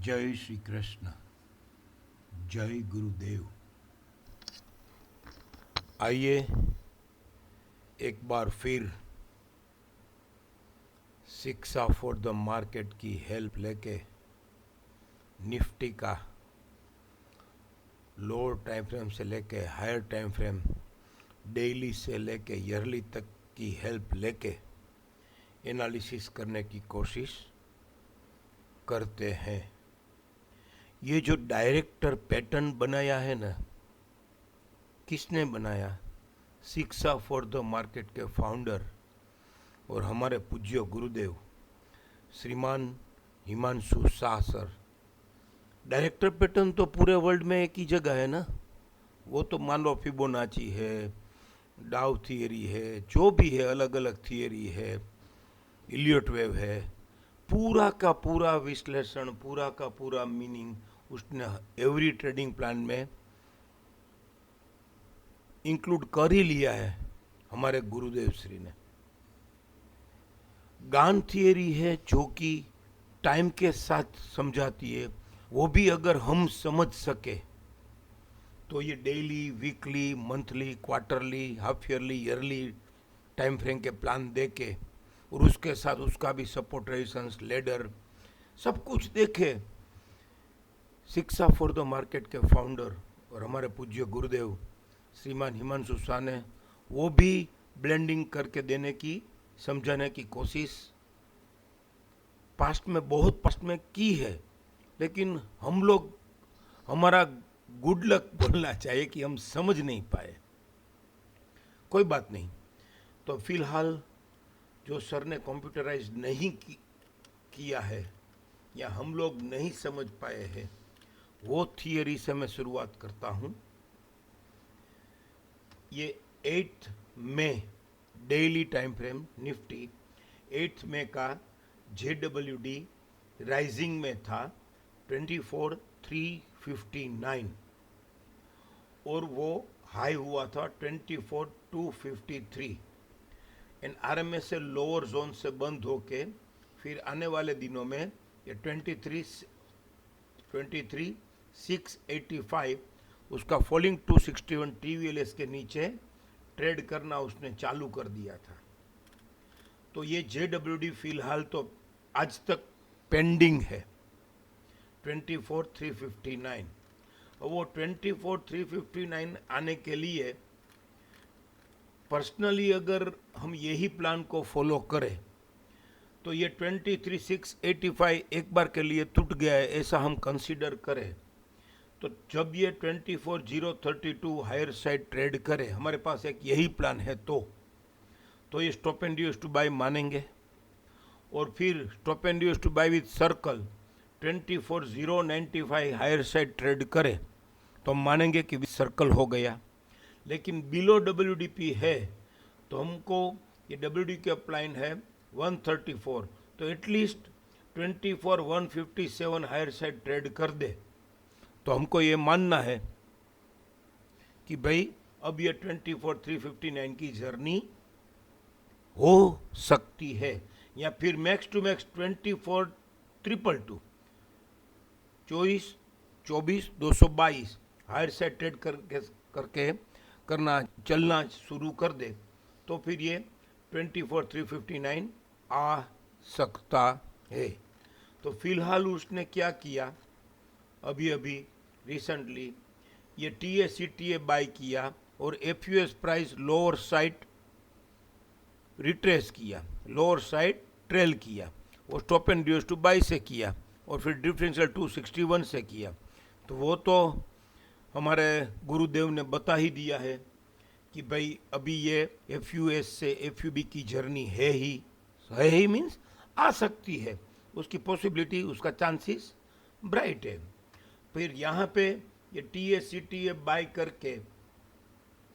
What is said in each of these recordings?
जय श्री कृष्ण। जय गुरुदेव। आइए एक बार फिर शिक्षा फॉर द मार्केट की हेल्प लेके निफ्टी का लोअर टाइम फ्रेम से लेके हायर टाइम फ्रेम, डेली से लेके ईयरली तक की हेल्प लेके एनालिसिस करने की कोशिश करते हैं। ये जो डायरेक्टर पैटर्न बनाया है ना, किसने बनाया? शिक्षा फॉर द मार्केट के फाउंडर और हमारे पूज्य गुरुदेव श्रीमान Himanshu Shah sir. Director pattern तो पूरे वर्ल्ड में एक ही जगह है ना, वो तो मान लो फिबोनाची है, डाउ थियरी है, जो भी है अलग अलग थियरी है, इलियट वेव है, पूरा का पूरा विश्लेषण, पूरा का पूरा मीनिंग उसने एवरी ट्रेडिंग प्लान में इंक्लूड कर ही लिया है हमारे गुरुदेव श्री ने। गान थियरी है जो कि टाइम के साथ समझाती है, वो भी अगर हम समझ सके तो ये daily, weekly, monthly, quarterly, half yearly, yearly time frame के प्लान दे के और उसके साथ उसका भी सपोर्ट, रेजिस्टेंस, लेडर सब कुछ देखे। शिक्षा फॉर द मार्केट के फाउंडर और हमारे पूज्य गुरुदेव श्रीमान हिमांशु शाह ने वो भी ब्लेंडिंग करके देने की, समझाने की कोशिश पास्ट में, बहुत पास्ट में की है। लेकिन हम लोग, हमारा गुड लक बोलना चाहिए कि हम समझ नहीं पाए। कोई बात नहीं। तो फिलहाल जो सर ने कंप्यूटराइज नहीं किया है या हम लोग नहीं समझ पाए हैं, वो थियरी से मैं शुरुआत करता हूँ। ये 8 मई डेली टाइम फ्रेम निफ्टी 8 मई का JWD राइजिंग में था 24,359 और वो हाई हुआ था 24,253 एंड RMS से लोअर जोन से बंद होके फिर आने वाले दिनों में ये 23,685 उसका फॉलिंग 261 TVLS के नीचे ट्रेड करना उसने चालू कर दिया था। तो ये JWD फिलहाल तो आज तक पेंडिंग है 24,359। वो 24,359 आने के लिए पर्सनली अगर हम यही प्लान को फॉलो करें तो ये 23,685 एक बार के लिए टूट गया है ऐसा हम कंसीडर करें, तो जब ये 24,032 हायर साइड ट्रेड करे, हमारे पास एक यही प्लान है तो ये stop and use to buy मानेंगे और फिर stop and use to buy with circle 24,095 higher side trade करे तो हम मानेंगे कि सर्कल हो गया। लेकिन बिलो WDP है तो हमको ये WD का प्लान है 134, तो एटलीस्ट 24,157 हायर साइड ट्रेड कर दे तो हमको ये मानना है कि भाई अब ये 24,359 की जर्नी हो सकती है, या फिर max to max 24,222 24,222 higher side trade करके करना, चलना शुरू कर दे तो फिर ये 24,359 आ सकता है। तो फिलहाल उसने क्या किया, अभी अभी रिसेंटली ये TACTA बाय किया और FUS price lower side retrace किया, लोअर साइड ट्रेल किया और stop and dues to buy से किया और फिर डिफरेंशियल 261 से किया। तो वो तो हमारे गुरुदेव ने बता ही दिया है कि भाई अभी ये FUS से FUB की जर्नी है ही मीन्स आ सकती है, उसकी पॉसिबिलिटी, उसका चांसेस ब्राइट है। फिर यहाँ पे ये TACTA बाय करके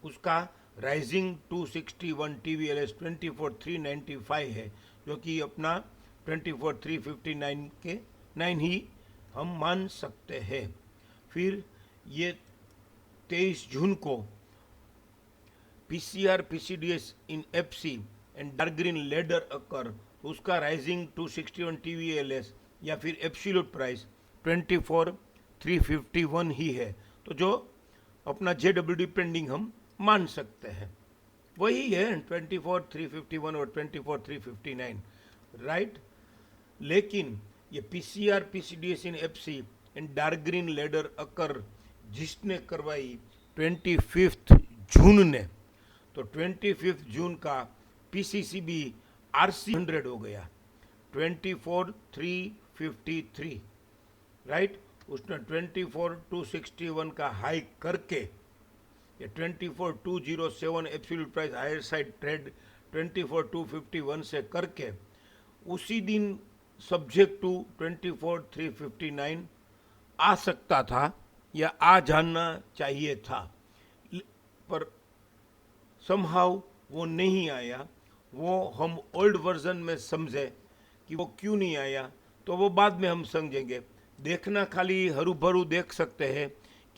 उसका राइजिंग 261 TVLS 24,395 है, जो कि अपना 24,359 के 9 ही हम मान सकते हैं। फिर ये 23 जून को PCR PCDS in FC and dark green लेडर अकर, उसका राइजिंग 261 TVLS या फिर एब्सोल्यूट प्राइस 24,351 ही है, तो जो अपना JWD पेंडिंग हम मान सकते हैं वही है 24,351 और 24,359, राइट। लेकिन ये PCR PCDS in FC in dark green लेडर अकर जिसने करवाई 25 जून ने, तो 25 जून का PCCB RC 100 हो गया 24,353, राइट। उसने 24,261 का हाई करके ये 24,207 absolute price higher side trade 24,251 से करके उसी दिन सब्जेक्ट टू 24,359 आ सकता था या आ जाना चाहिए था, पर समहाउ वो नहीं आया। वो हम ओल्ड वर्जन में समझे कि वो क्यों नहीं आया, तो वो बाद में हम समझेंगे। देखना खाली हरू भरू देख सकते हैं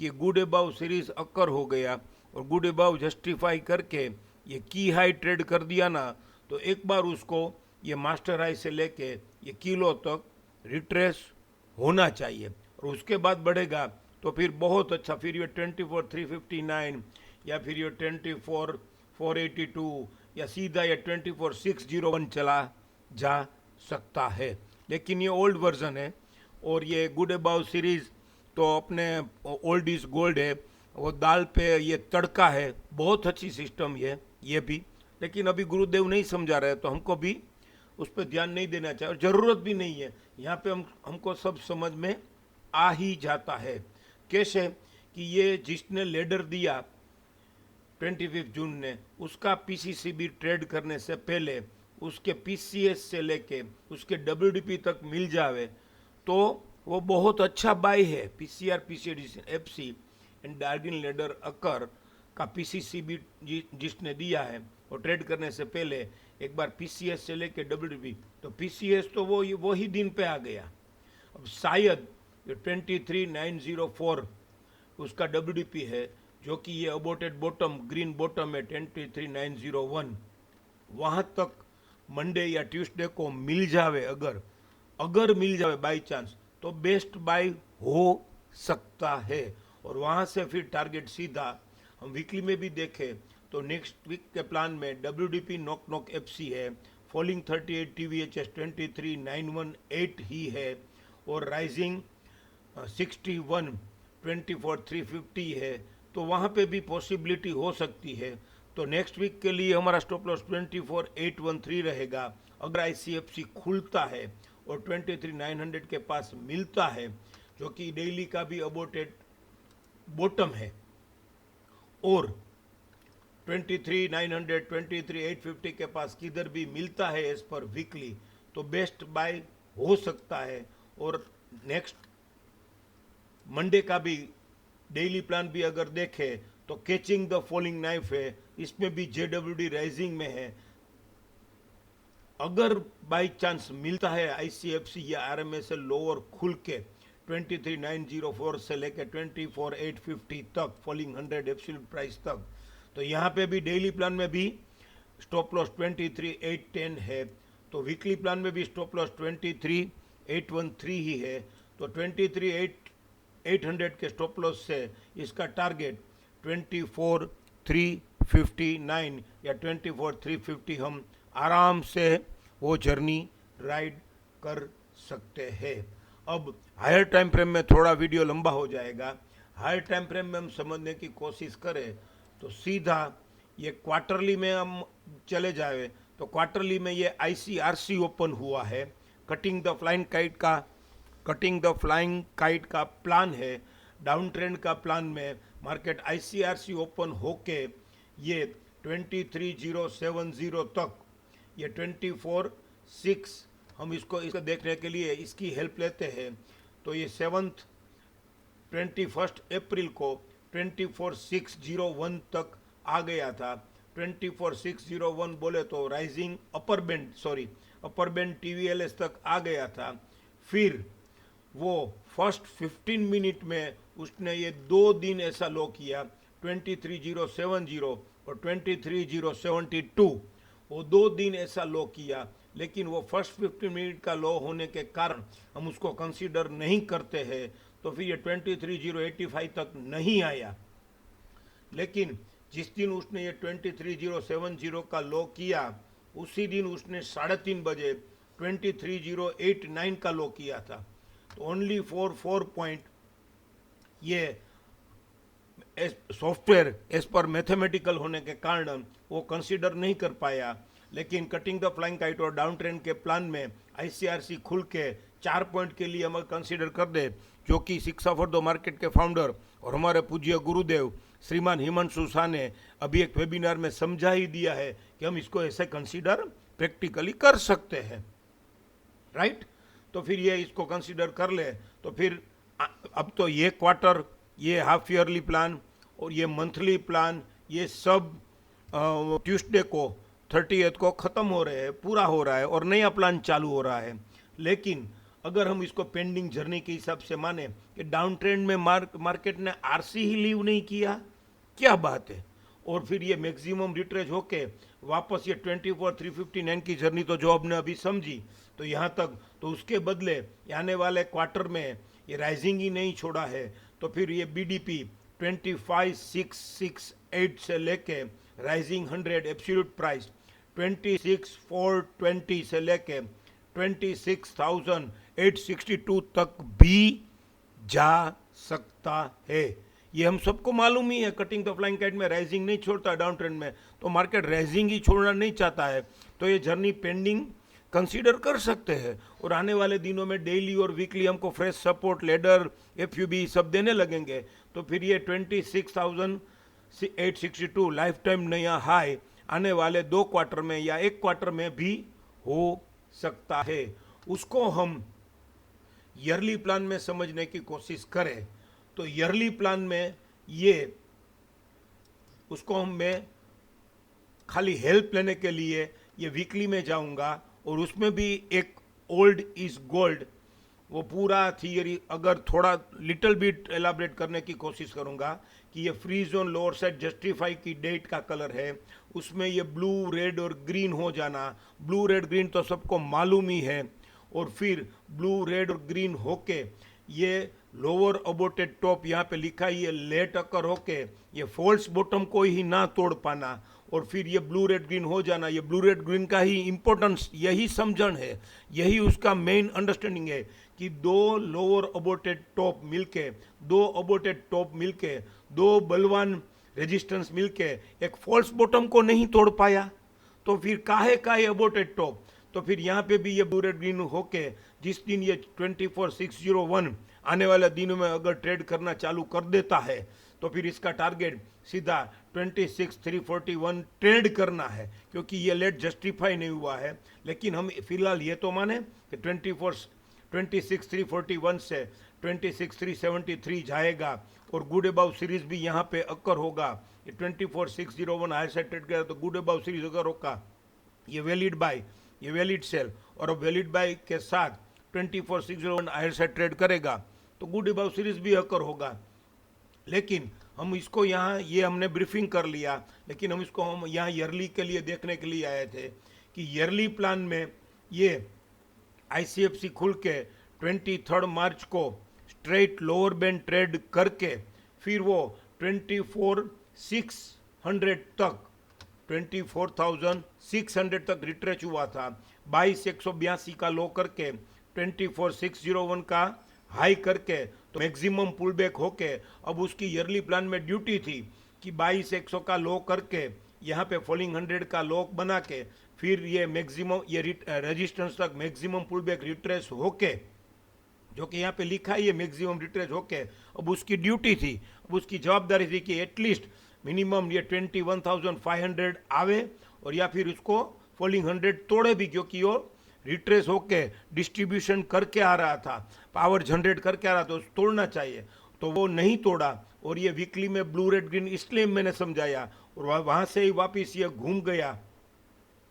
कि गुड अबाउ सीरीज अकर हो गया और गुड अबाउ जस्टिफाई करके ये की हाई ट्रेड कर दिया ना, तो एक बार उसको ये मास्टर हाई से लेके ये किलो तक रिट्रेस होना चाहिए और उसके बाद बढ़ेगा तो फिर बहुत अच्छा, फिर ये 24,359 या फिर ये 24,482 या सीधा ये 24,601 चला जा सकता है। लेकिन ये ओल्ड वर्जन है और ये गुड अबाउ सीरीज तो अपने ओल्ड इज गोल्ड है, वो दाल पे ये तड़का है, बहुत अच्छी सिस्टम ये भी। लेकिन अभी गुरुदेव नहीं समझा रहे तो हमको भी उस पर ध्यान नहीं देना चाहिए और ज़रूरत भी नहीं है। यहाँ पे हमको सब समझ में आ ही जाता है। कैसे कि ये जिसने लेडर दिया 25 जून ने, उसका PCCB ट्रेड करने से पहले उसके PCS से लेके उसके WDP तक मिल जावे तो वो बहुत अच्छा बाय है। PCR PCDS FC एंड डार्गिन लेडर अकर का PCCB जिसने दिया है वो ट्रेड करने से पहले एक बार PCS से लेके WDP, तो PCS तो वो ही दिन पे आ गया। अब शायद 23,904 उसका WDP है जो कि ये अबोटेड बॉटम ग्रीन बॉटम है 23,901, वहाँ तक मंडे या ट्यूसडे को मिल जावे, अगर मिल जावे बाई चांस तो बेस्ट बाय हो सकता है। और वहाँ से फिर टारगेट सीधा हम वीकली में भी देखें तो नेक्स्ट वीक के प्लान में WDP नॉक FC है, फॉलिंग 38 TVHS 23,918 ही है और राइजिंग 61 24,350 है, तो वहाँ पे भी पॉसिबिलिटी हो सकती है। तो नेक्स्ट वीक के लिए हमारा स्टॉप लॉस 24,813 रहेगा। अगर ICFC खुलता है और 23,900 के पास मिलता है जो कि डेली का भी अबोटेड बॉटम है और 23,900 23,850 के पास किधर भी मिलता है एज पर वीकली, तो बेस्ट बाय हो सकता है। और नेक्स्ट मंडे का भी डेली प्लान भी अगर देखें तो कैचिंग द फॉलिंग नाइफ है, इसमें भी JWD राइजिंग में है। अगर बाई चांस मिलता है ICFC या RMSL लोअर खुल के 23,904 से लेकर 24,850 तक फॉलिंग 100 एब्सोल्यूट प्राइस तक, तो यहाँ पे भी डेली प्लान में भी स्टॉप लॉस 23,810 है, तो वीकली प्लान में भी स्टॉप लॉस 23,813 ही है। तो 23,800 के स्टॉप लॉस से इसका टारगेट 24,359 या 24,350 हम आराम से वो जर्नी राइड कर सकते हैं। अब हायर टाइम फ्रेम में थोड़ा वीडियो लंबा हो जाएगा। हायर टाइम फ्रेम में हम समझने की कोशिश करें तो सीधा ये क्वार्टरली में हम चले जाए तो क्वार्टरली में ये ICRC ओपन हुआ है, कटिंग द फ्लाइंग काइट का प्लान है। डाउन ट्रेंड का प्लान में मार्केट ICRC ओपन होके ये 23,070 तक, ये 24,6 हम इसको देखने के लिए इसकी हेल्प लेते हैं। तो ये 21 अप्रैल को 24,601 तक आ गया था। 24,601 बोले तो राइजिंग अपर बैंड TVLS तक आ गया था। फिर वो फर्स्ट 15 मिनट में उसने ये 2 दिन ऐसा लो किया 23,070 और 23,072, वो 2 दिन ऐसा लो किया लेकिन वो फर्स्ट 15 मिनट का लो होने के कारण हम उसको कंसीडर नहीं करते हैं, तो फिर ये 23,085 तक नहीं आया। लेकिन जिस दिन उसने ये 23,070 का लो किया, उसी दिन उसने 3:30 बजे 23,089 का लो किया था। तो ओनली फॉर 4 पॉइंट ये सॉफ्टवेयर एज पर मैथमेटिकल होने के कारण वो कंसीडर नहीं कर पाया। लेकिन कटिंग द फ्लाइंग काइट और डाउन ट्रेंड के प्लान में आईसीआरसी खुल के 4 पॉइंट के लिए हम कंसीडर कर दे, जो कि शिक्षा फॉर द मार्केट के फाउंडर और हमारे पूज्य गुरुदेव श्रीमान हिमांशु शाह ने अभी एक वेबिनार में समझा ही दिया है कि हम इसको ऐसे कंसीडर प्रैक्टिकली कर सकते हैं, राइट। तो फिर ये इसको कंसीडर कर ले, तो फिर अब तो ये क्वार्टर, ये हाफ ईयरली प्लान और ये मंथली प्लान, ये सब ट्यूसडे को 30th को ख़त्म हो रहे हैं, पूरा हो रहा है और नया प्लान चालू हो रहा है। लेकिन अगर हम इसको पेंडिंग जर्नी के हिसाब से माने कि डाउन ट्रेंड में मार्केट ने आरसी ही लीव नहीं किया, क्या बात है, और फिर ये मैक्सिमम रिट्रेस होके वापस ये 24,359 की जर्नी तो जो आपने अभी समझी, तो यहाँ तक, तो उसके बदले आने वाले क्वार्टर में ये राइजिंग ही नहीं छोड़ा है। तो फिर ये बीडीपी 25,668 से लेके राइजिंग 100 एब्सोल्यूट प्राइस 26,420 से लेके 26,862 तक भी जा सकता है। ये हम सबको मालूम ही है, कटिंग द फ्लाइंग काइट में राइजिंग नहीं छोड़ता डाउन ट्रेंड में, तो मार्केट राइजिंग ही छोड़ना नहीं चाहता है, तो ये जर्नी पेंडिंग कंसीडर कर सकते हैं। और आने वाले दिनों में डेली और वीकली हमको फ्रेश सपोर्ट लेडर एफयूबी सब देने लगेंगे, तो फिर ये 26,862 लाइफ टाइम नया हाई आने वाले 2 क्वार्टर में या 1 क्वार्टर में भी हो सकता है। उसको हम ईयरली प्लान में समझने की कोशिश करें, तो ईयरली प्लान में ये उसको मैं खाली हेल्प लेने के लिए ये वीकली में जाऊंगा, और उसमें भी एक ओल्ड इज गोल्ड वो पूरा थियरी अगर थोड़ा लिटिल बिट एलाबरेट करने की कोशिश करूंगा कि ये free zone lower side justify की डेट का कलर है, उसमें ये ब्लू रेड और ग्रीन हो जाना, ब्लू रेड ग्रीन तो सबको मालूम ही है, और फिर ब्लू रेड और ग्रीन होके ये लोअर अबोटेड टॉप यहाँ पे लिखा है, ये लेट अकर होके ये फॉल्स बॉटम को ही ना तोड़ पाना, और फिर ये ब्लू रेड ग्रीन हो जाना। ये ब्लू रेड ग्रीन का ही इंपॉर्टेंस, यही समझण है, यही उसका मेन अंडरस्टैंडिंग है कि 2 लोअर अबोटेड टॉप मिलके, 2 अबोटेड टॉप मिलके, 2 बलवान रेजिस्टेंस मिलके एक फॉल्स बॉटम को नहीं तोड़ पाया, तो फिर काहे का ये अबोटेड टॉप। तो फिर यहाँ पे भी ये ब्लू रेड ग्रीन होके जिस दिन ये 24,601 आने वाले दिनों में अगर ट्रेड करना चालू कर देता है, तो फिर इसका टारगेट सीधा 26,341 ट्रेड करना है, क्योंकि ये लेट जस्टिफाई नहीं हुआ है। लेकिन हम फिलहाल ये तो माने कि 26,341 से 26,373 जाएगा, और गुड अबाउ सीरीज भी यहाँ पे अकर होगा। ये 24,601 हायर साइड ट्रेड करेगा तो गुड अबाउ सीरीज अगर होगा, ये वैलिड बाय, ये वैलिड सेल, और अब वैलिड बाय के साथ 24,601 हायर साइड ट्रेड करेगा तो गुड अबाउ सीरीज भी अकर होगा। लेकिन हम इसको यहाँ ये हमने ब्रीफिंग कर लिया, लेकिन हम इसको हम यहाँ ईयरली के लिए देखने के लिए आए थे कि ईयरली प्लान में ये आईसीएफसी खुल के 23 मार्च को स्ट्रेट लोअर बैंड ट्रेड करके फिर वो 24,600 तक 24,600 तक रिट्रेच हुआ था। 22,182 का लो करके 24,601 का हाई करके तो मैक्सिमम पुल बैक होके अब उसकी ईयरली प्लान में ड्यूटी थी कि 22,100 का लो करके यहाँ पे फॉलिंग 100 का लो बना के फिर ये मैक्सिमम ये रेजिस्टेंस तक मैक्सिमम पुल बैक रिट्रेस होके, जो कि यहाँ पे लिखा है ये मैक्सिमम रिट्रेस होके, अब उसकी ड्यूटी थी, अब उसकी जवाबदारी थी कि एटलीस्ट मिनिमम ये 21,500 आवे और या फिर उसको फॉलिंग 100 तोड़े भी, क्योंकि वो रिट्रेस होके डिस्ट्रीब्यूशन करके आ रहा था, पावर जनरेट करके आ रहा था, तो तोड़ना चाहिए, तो वो नहीं तोड़ा। और ये वीकली में ब्लू रेड ग्रीन इसलिए मैंने समझाया, और वहाँ से ही वापस ये घूम गया,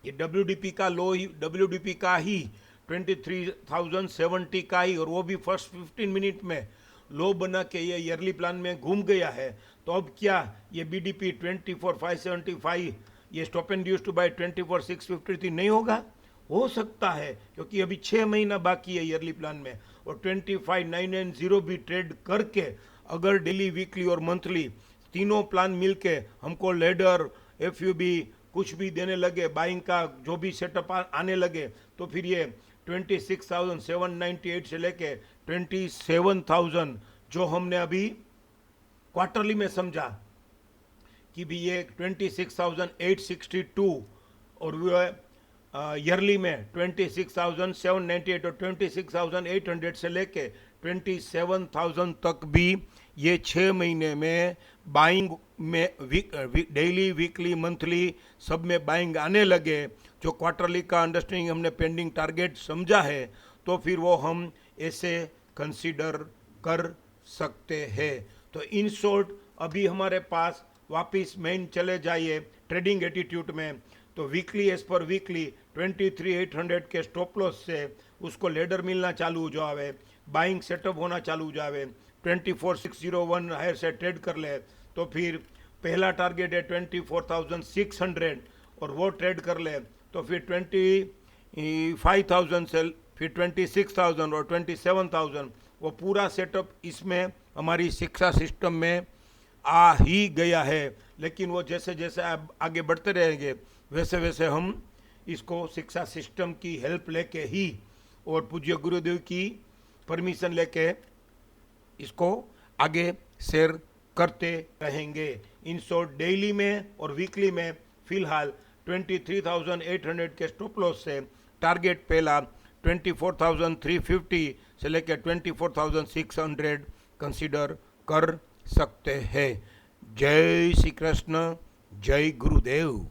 ये डब्ल्यूडीपी का लो ही डब्ल्यूडीपी का ही 23,070 का ही, और वो भी फर्स्ट 15 मिनट में लो बना के ये ईयरली प्लान में घूम गया है। तो अब क्या ये बीडीपी 24,575 ये stop and dues to buy 24,653 नहीं होगा, हो सकता है, क्योंकि अभी 6 महीना बाकी है ईयरली प्लान में, और 25,990 भी ट्रेड करके अगर डेली, वीकली और मंथली तीनों प्लान मिलके हमको लेडर, एफयूबी कुछ भी देने लगे, बाइंग का जो भी सेटअप आने लगे, तो फिर ये 26,798 से लेके 27,000 जो हमने अभी क्वार्टरली में समझा कि भी ये 26,862 और वो ईयरली में 26,798 और 26,800 से लेके 27,000 तक भी ये 6 महीने में बाइंग में डेली, वीकली, मंथली सब में बाइंग आने लगे, जो क्वार्टरली का अंडरस्टैंडिंग हमने पेंडिंग टारगेट समझा है, तो फिर वो हम ऐसे कंसीडर कर सकते हैं। तो इन शॉर्ट अभी हमारे पास वापस मेन चले जाइए ट्रेडिंग एटीट्यूड में, तो वीकली एज पर वीकली 23,800 के स्टॉप लॉस से उसको लेडर मिलना चालू हो जावे, बाइंग सेटअप होना चालू हो जावे, 24,601 हायर से ट्रेड कर ले, तो फिर पहला टारगेट है 24,600 और वो ट्रेड कर ले, तो फिर 25,000 से फिर 26,000 और 27,000, वो पूरा सेटअप इसमें हमारी शिक्षा सिस्टम में आ ही गया है। लेकिन वो जैसे जैसे आप आगे बढ़ते रहेंगे वैसे वैसे हम इसको शिक्षा सिस्टम की हेल्प लेके ही और पूज्य गुरुदेव की परमिशन लेके इसको आगे शेयर करते रहेंगे। इन शॉर्ट डेली में और वीकली में फिलहाल 23,800 के स्टॉप लॉस से टारगेट पहला 24,350 से लेकर 24,600 कंसीडर कर सकते हैं। जय श्री कृष्ण, जय गुरुदेव।